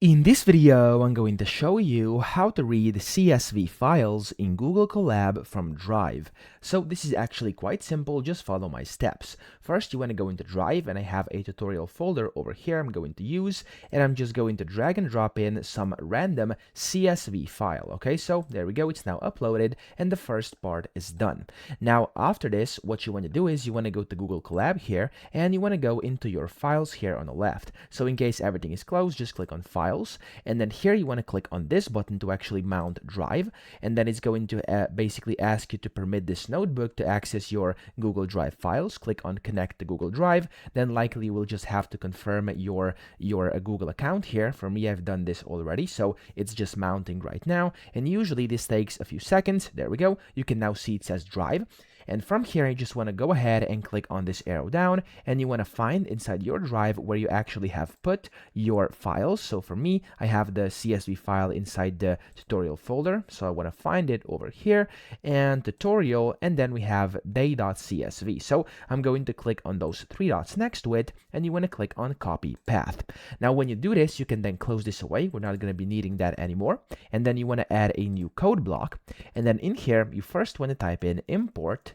In this video, I'm going to show you how to read CSV files in Google Colab from Drive. So this is actually quite simple, just follow my steps. First, you want to go into Drive, and I have a tutorial folder over here I'm going to use, and I'm just going to drag and drop in some random CSV file. Okay, so there we go, it's now uploaded, and the first part is done. Now, after this, what you want to do is you want to go to Google Colab here, and you want to go into your files here on the left. So in case everything is closed, just click on Files. And then here you want to click on this button to actually mount Drive, and then it's going to basically ask you to permit this notebook to access your Google Drive files. Click on Connect to Google Drive, then likely you will just have to confirm your Google account here. For me, I've done this already, so it's just mounting right now, and usually this takes a few seconds. There we go. You can now see it says Drive. And from here, you just want to go ahead and click on this arrow down, and you want to find inside your drive where you actually have put your files. So for me, I have the CSV file inside the tutorial folder. So I want to find it over here and tutorial, and then we have day.csv. So I'm going to click on those three dots next to it, and you want to click on copy path. Now, when you do this, you can then close this away. We're not going to be needing that anymore. And then you want to add a new code block. And then in here, you first want to type in import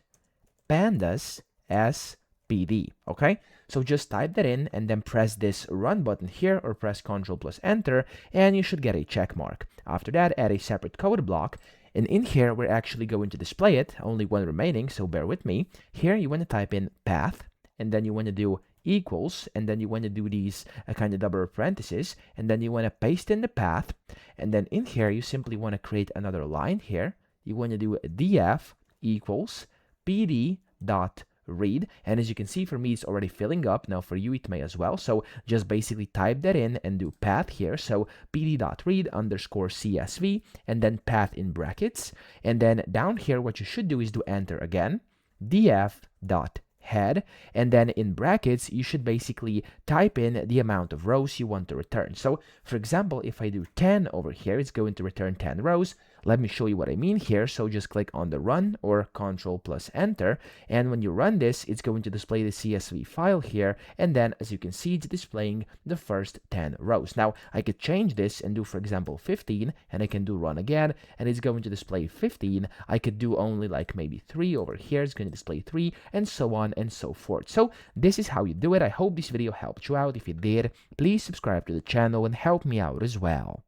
pandas as PD. Okay, so just type that in and then press this run button here, or press Ctrl plus enter, and you should get a check mark. After that, add a separate code block, and in here we're actually going to display it. Only one remaining, so bear with me. Here you want to type in path, and then you want to do equals, and then you want to do these kind of double parentheses, and then you want to paste in the path, and then in here you simply want to create another line here. You want to do df equals pd dot read, and as you can see, for me it's already filling up. Now for you it may as well, so just basically type that in and do path here. So pd.read underscore csv, and then path in brackets, and then down here what you should do is do enter again, df dot head, and then in brackets you should basically type in the amount of rows you want to return. So for example, if I do 10 over here, it's going to return 10 rows. Let me show you what I mean here. So just click on the run or Ctrl plus enter, and when you run this, it's going to display the CSV file here, and then as you can see, it's displaying the first 10 rows. Now I could change this and do, for example, 15, and I can do run again, and it's going to display 15. I could do only like maybe 3 over here, it's going to display 3, and so on and so forth. So this is how you do it. I hope this video helped you out. If it did, please subscribe to the channel and help me out as well.